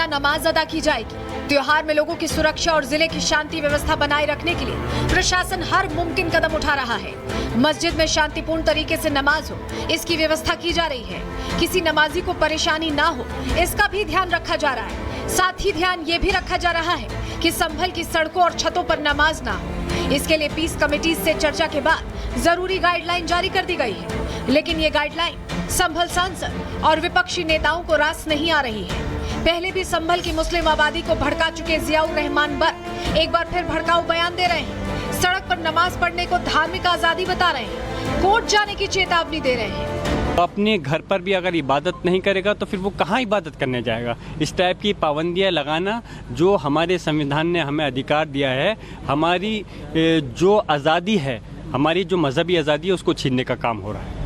अलविदा नमाज अदा की जाएगी। त्योहार में लोगों की सुरक्षा और जिले की शांति व्यवस्था बनाए रखने के लिए प्रशासन हर मुमकिन कदम उठा रहा है। मस्जिद में शांतिपूर्ण तरीके से नमाज हो, इसकी व्यवस्था की जा रही है। किसी नमाजी को परेशानी ना हो, इसका भी ध्यान रखा जा रहा है। साथ ही ध्यान ये भी रखा जा रहा है कि संभल की सड़कों और छतों पर नमाज ना हो। इसके लिए पीस कमेटी से चर्चा के बाद जरूरी गाइडलाइन जारी कर दी गई है, लेकिन ये गाइडलाइन संभल सांसद और विपक्षी नेताओं को रास नहीं आ रही है। पहले भी संभल की मुस्लिम आबादी को भड़का चुके जियाउर रहमान बर्क एक बार फिर भड़काऊ बयान दे रहे हैं। सड़क पर नमाज पढ़ने को धार्मिक आजादी बता रहे हैं, कोर्ट जाने की चेतावनी दे रहे हैं। अपने घर पर भी अगर इबादत नहीं करेगा तो फिर वो कहाँ इबादत करने जाएगा। इस टाइप की पाबंदियाँ लगाना जो हमारे संविधान ने हमें अधिकार दिया है, हमारी जो आज़ादी है, हमारी जो मजहबी आज़ादी है, उसको छीनने का काम हो रहा है।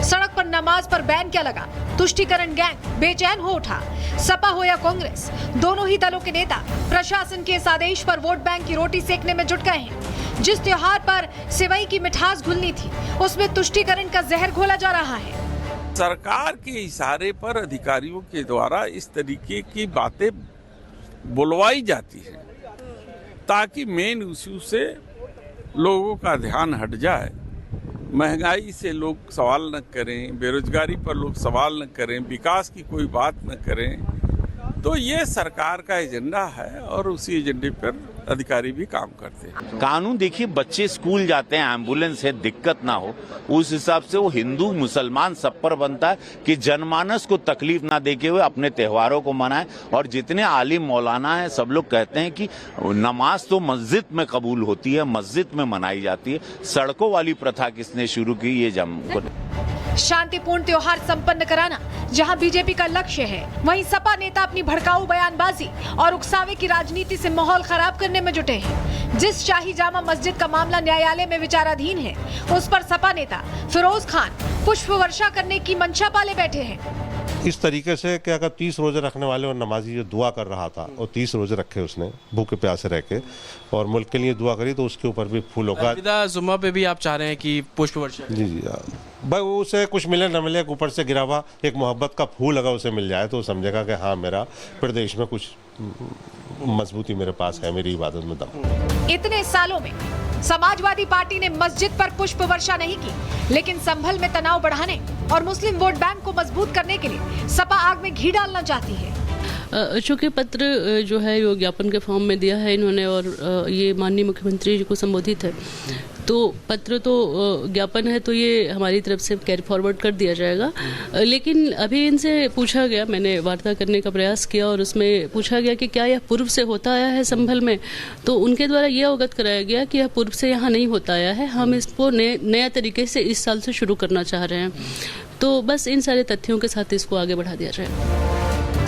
सड़क पर नमाज पर बैन क्या लगा? तुष्टीकरण गैंग बेचैन हो उठा। सपा हो या कांग्रेस, दोनों ही दलों के नेता प्रशासन के इस आदेश पर वोट बैंक की रोटी सेकने में जुट गए हैं। जिस त्योहार पर सेवई की मिठास घुलनी थी, उसमें तुष्टीकरण का जहर घोला जा रहा है। सरकार के इशारे पर अधिकारियों के द्वारा इस तरीके की बातें बुलवाई जाती है ताकि मेन इश्यू से लोगों का ध्यान हट जाए। महंगाई से लोग सवाल न करें, बेरोजगारी पर लोग सवाल न करें, विकास की कोई बात न करें। तो ये सरकार का एजेंडा है और उसी एजेंडे पर अधिकारी भी काम करते हैं। कानून देखिए, बच्चे स्कूल जाते हैं, एम्बुलेंस है, दिक्कत ना हो, उस हिसाब से वो हिंदू मुसलमान सब पर बनता है कि जनमानस को तकलीफ ना देके हुए अपने त्योहारों को मनाएं। और जितने आलिम मौलाना हैं सब लोग कहते हैं कि नमाज तो मस्जिद में कबूल होती है, मस्जिद में मनाई जाती है। सड़कों वाली प्रथा किसने शुरू की, ये शांतिपूर्ण त्योहार संपन्न कराना जहां बीजेपी का लक्ष्य है, वहीं सपा नेता अपनी भड़काऊ बयानबाजी और उकसावे की राजनीति से माहौल खराब करने में जुटे हैं। जिस शाही जामा मस्जिद का मामला न्यायालय में विचाराधीन है, उस पर सपा नेता फिरोज खान पुष्प वर्षा करने की मंशा पाले बैठे हैं। इस तरीके से कि अगर 30 रोजे रखने वाले और नमाजी जो दुआ कर रहा था और 30 रोजे रखे उसने भूखे प्यासे रह के और मुल्क के लिए दुआ करी, तो उसके ऊपर भी फूलों का जुम्मा पे भी आप चाह रहे हैं कि पुष्प वर्षा? जी भाई, उसे कुछ मिले न मिले, ऊपर से गिरा हुआ एक मोहब्बत का फूल अगर उसे मिल जाए तो समझेगा कि हाँ, मेरा प्रदेश में कुछ मजबूती मेरे पास है, मेरी इबादत में दम। इतने सालों में समाजवादी पार्टी ने मस्जिद पर पुष्प वर्षा नहीं की, लेकिन संभल में तनाव बढ़ाने और मुस्लिम वोट बैंक को मजबूत करने के लिए सपा आग में घी डालना चाहती है। चूँकि पत्र जो है वो ज्ञापन के फॉर्म में दिया है इन्होंने और ये माननीय मुख्यमंत्री जी को संबोधित है, तो पत्र तो ज्ञापन है तो ये हमारी तरफ से कैरी फॉरवर्ड कर दिया जाएगा। लेकिन अभी इनसे पूछा गया, मैंने वार्ता करने का प्रयास किया और उसमें पूछा गया कि क्या यह पूर्व से होता आया है संभल में, तो उनके द्वारा ये अवगत कराया गया कि यह पूर्व से यहाँ नहीं होता आया है, हम इसको नया तरीके से इस साल से शुरू करना चाह रहे हैं। तो बस इन सारे तथ्यों के साथ इसको आगे बढ़ा दिया जाए।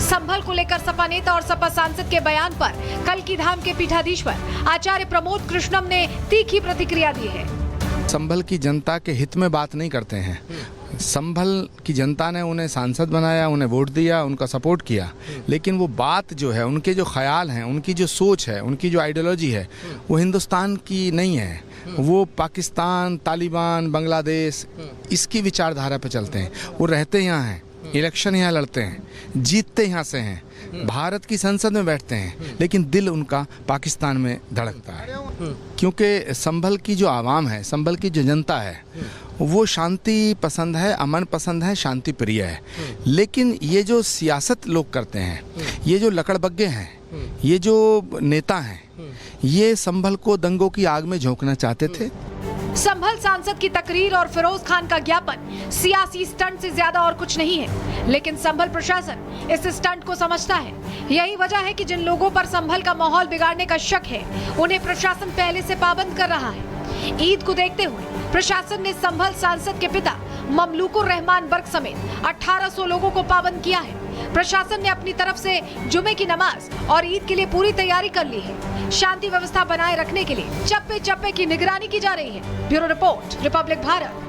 संभल को लेकर सपा नेता और सपा सांसद के बयान पर कल्की धाम के पीठाधीश्वर आचार्य प्रमोद कृष्णम ने तीखी प्रतिक्रिया दी है। संभल की जनता के हित में बात नहीं करते हैं। संभल की जनता ने उन्हें सांसद बनाया, उन्हें वोट दिया, उनका सपोर्ट किया, लेकिन वो बात जो है, उनके जो ख्याल हैं, उनकी जो सोच है, उनकी जो आइडियोलॉजी है, वो हिंदुस्तान की नहीं है। वो पाकिस्तान, तालिबान, बांग्लादेश इसकी विचारधारा पे चलते हैं। वो रहते यहाँ हैं, इलेक्शन यहाँ लड़ते हैं, जीतते यहाँ से हैं, भारत की संसद में बैठते हैं, लेकिन दिल उनका पाकिस्तान में धड़कता है। क्योंकि संभल की जो आवाम है, संभल की जो जनता है, वो शांति पसंद है, अमन पसंद है, शांति प्रिय है। लेकिन ये जो सियासत लोग करते हैं, ये जो लकड़बग्गे हैं, ये जो नेता हैं, ये संभल को दंगों की आग में झोंकना चाहते थे। संभल सांसद की तकरीर और फिरोज खान का ज्ञापन सियासी स्टंट से ज्यादा और कुछ नहीं है, लेकिन संभल प्रशासन इस स्टंट को समझता है। यही वजह है कि जिन लोगों पर संभल का माहौल बिगाड़ने का शक है, उन्हें प्रशासन पहले से पाबंद कर रहा है। ईद को देखते हुए प्रशासन ने संभल सांसद के पिता ममलूकुर रहमान बर्क समेत 1800 लोगों को पाबंद किया है। प्रशासन ने अपनी तरफ से जुमे की नमाज और ईद के लिए पूरी तैयारी कर ली है। शांति व्यवस्था बनाए रखने के लिए चप्पे चप्पे की निगरानी की जा रही है। Bureau report, Republic Bharat.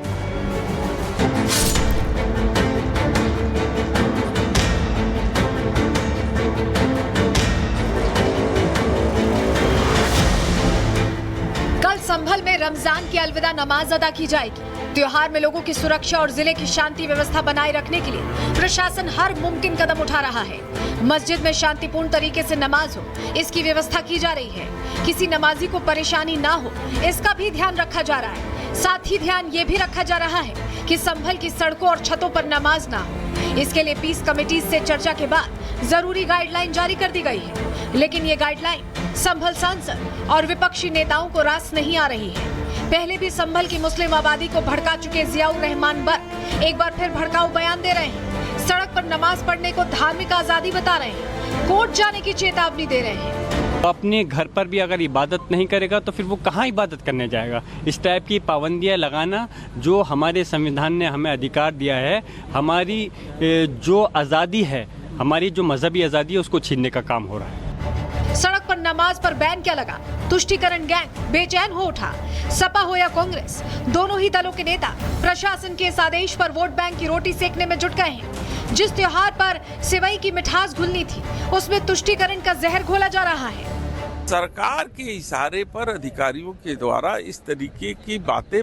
कल संभल में रमजान की अलविदा नमाज अदा की जाएगी। त्योहार में लोगों की सुरक्षा और जिले की शांति व्यवस्था बनाए रखने के लिए प्रशासन हर मुमकिन कदम उठा रहा है। मस्जिद में शांतिपूर्ण तरीके से नमाज हो, इसकी व्यवस्था की जा रही है। किसी नमाजी को परेशानी ना हो, इसका भी ध्यान रखा जा रहा है। साथ ही ध्यान ये भी रखा जा रहा है कि संभल की सड़कों और छतों पर नमाज ना हो। इसके लिए पीस कमेटी से चर्चा के बाद जरूरी गाइडलाइन जारी कर दी गई है, लेकिन ये गाइडलाइन संभल सांसद और विपक्षी नेताओं को रास नहीं आ रही है। पहले भी संभल की मुस्लिम आबादी को भड़का चुके जियाउर रहमान बर्क एक बार फिर भड़काऊ बयान दे रहे हैं। सड़क पर नमाज पढ़ने को धार्मिक आजादी बता रहे हैं, कोर्ट जाने की चेतावनी दे रहे हैं। अपने घर पर भी अगर इबादत नहीं करेगा तो फिर वो कहाँ इबादत करने जाएगा। इस टाइप की पाबंदियाँ लगाना जो हमारे संविधान ने हमें अधिकार दिया है, हमारी जो आज़ादी है, हमारी जो मजहबी आज़ादी है, उसको छीनने का काम हो रहा है। सड़क पर नमाज पर बैन क्या लगा? तुष्टीकरण गैंग बेचैन हो उठा। सपा हो या कांग्रेस, दोनों ही दलों के नेता प्रशासन के इस आदेश पर वोट बैंक की रोटी सेकने में जुट गए हैं। जिस त्योहार पर सेवई की मिठास घुलनी थी, उसमें तुष्टीकरण का जहर घोला जा रहा है। सरकार के इशारे पर अधिकारियों के द्वारा इस तरीके की बातें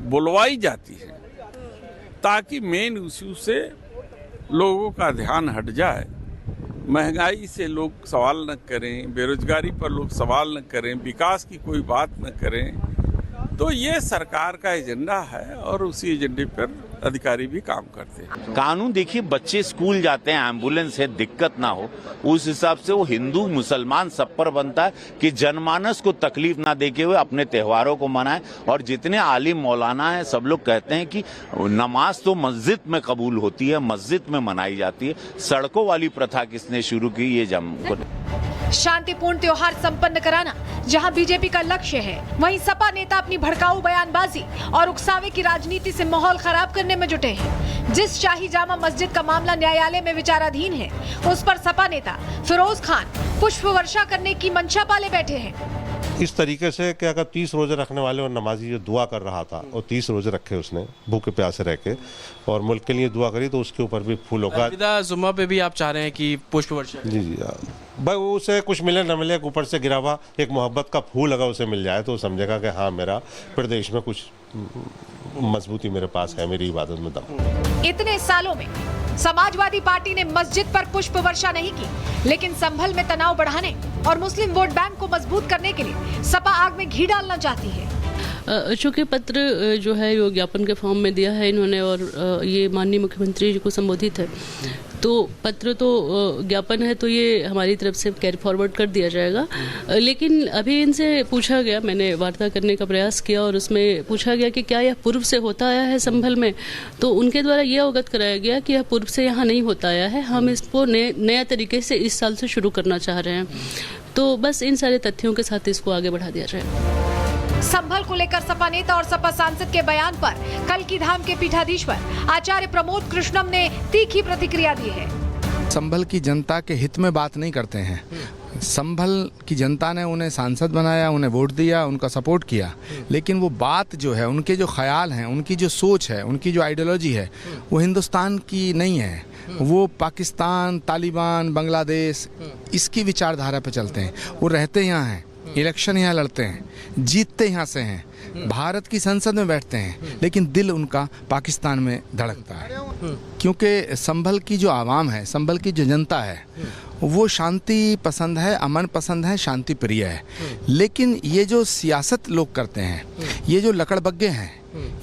बुलवाई जाती हैं ताकि मेन इश्यू से लोगों का ध्यान हट जाए। महंगाई से लोग सवाल न करें, बेरोजगारी पर लोग सवाल न करें, विकास की कोई बात न करें। तो ये सरकार का एजेंडा है और उसी एजेंडे पर अधिकारी भी काम करते हैं। कानून देखिए, बच्चे स्कूल जाते हैं, एम्बुलेंस है, दिक्कत ना हो, उस हिसाब से वो हिंदू मुसलमान सब पर बनता है कि जनमानस को तकलीफ ना देके हुए अपने त्योहारों को मनाएं। और जितने आलिम मौलाना हैं, सब लोग कहते हैं कि नमाज तो मस्जिद में कबूल होती है, मस्जिद में मनाई जाती है। सड़कों वाली प्रथा किसने शुरू की, ये शांतिपूर्ण त्योहार संपन्न कराना जहां बीजेपी का लक्ष्य है, वहीं सपा नेता अपनी भड़काऊ बयानबाजी और उकसावे की राजनीति से माहौल खराब करने में जुटे हैं। जिस शाही जामा मस्जिद का मामला न्यायालय में विचाराधीन है, उस पर सपा नेता फिरोज खान पुष्प वर्षा करने की मंशा पाले बैठे हैं। इस तरीके से कि अगर 30 रोजे रखने वाले और नमाजी जो दुआ कर रहा था और 30 रोजे रखे उसने भूखे प्यासे रह के और मुल्क के लिए दुआ करी, तो उसके ऊपर भी फूलों का जुम्मा पे भी आप चाह रहे हैं कि पुष्प वर्षा? जी भाई, उसे कुछ मिले न मिले, ऊपर से गिरा हुआ एक मोहब्बत का फूल अगर उसे मिल जाए तो समझेगा कि हाँ, मेरा प्रदेश में कुछ मजबूती मेरे पास है, मेरी इबादत में दम। इतने सालों में समाजवादी पार्टी ने मस्जिद पर पुष्प वर्षा नहीं की, लेकिन संभल में तनाव बढ़ाने और मुस्लिम वोट बैंक को मजबूत करने के लिए सपा आग में घी डालना चाहती है। चूँकि पत्र जो है वो ज्ञापन के फॉर्म में दिया है इन्होंने और ये माननीय मुख्यमंत्री जी को संबोधित है, तो पत्र तो ज्ञापन है तो ये हमारी तरफ से कैरी फॉरवर्ड कर दिया जाएगा। लेकिन अभी इनसे पूछा गया, मैंने वार्ता करने का प्रयास किया और उसमें पूछा गया कि क्या यह पूर्व से होता आया है संभल में, तो उनके द्वारा ये अवगत कराया गया कि यह पूर्व से यहाँ नहीं होता आया है, हम इसको नया तरीके से इस साल से शुरू करना चाह रहे हैं। तो बस इन सारे तथ्यों के साथ इसको आगे बढ़ा दिया जाए। संभल को लेकर सपा नेता और सपा सांसद के बयान पर कल की धाम के पीठाधीश्वर आचार्य प्रमोद कृष्णम ने तीखी प्रतिक्रिया दी है। संभल की जनता के हित में बात नहीं करते हैं। संभल की जनता ने उन्हें सांसद बनाया, उन्हें वोट दिया, उनका सपोर्ट किया, लेकिन वो बात जो है, उनके जो ख्याल हैं, उनकी जो सोच है, उनकी जो आइडियोलॉजी है, वो हिंदुस्तान की नहीं है। वो पाकिस्तान, तालिबान, बांग्लादेश इसकी विचारधारा पे चलते हैं। वो रहते यहाँ हैं, इलेक्शन यहाँ लड़ते हैं, जीतते यहाँ से हैं, भारत की संसद में बैठते हैं, लेकिन दिल उनका पाकिस्तान में धड़कता है। क्योंकि संभल की जो आवाम है, संभल की जो जनता है, वो शांति पसंद है, अमन पसंद है, शांति प्रिय है। लेकिन ये जो सियासत लोग करते हैं, ये जो लकड़बग्गे हैं,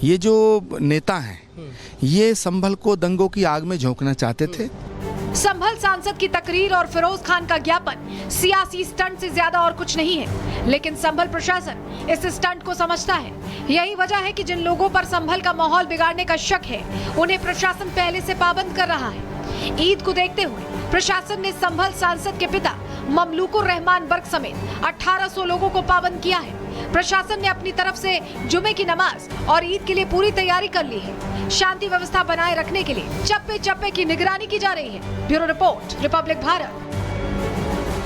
ये जो नेता हैं, ये संभल को दंगों की आग में झोंकना चाहते थे। संभल सांसद की तकरीर और फिरोज खान का ज्ञापन सियासी स्टंट से ज्यादा और कुछ नहीं है, लेकिन संभल प्रशासन इस स्टंट को समझता है। यही वजह है कि जिन लोगों पर संभल का माहौल बिगाड़ने का शक है, उन्हें प्रशासन पहले से पाबंद कर रहा है। ईद को देखते हुए प्रशासन ने संभल सांसद के पिता ममलूकुर रहमान बर्क समेत 1800 लोगों को पाबंद किया है। प्रशासन ने अपनी तरफ से जुमे की नमाज और ईद के लिए पूरी तैयारी कर ली है। शांति व्यवस्था बनाए रखने के लिए चप्पे चप्पे की निगरानी की जा रही है। Bureau report, Republic Bharat.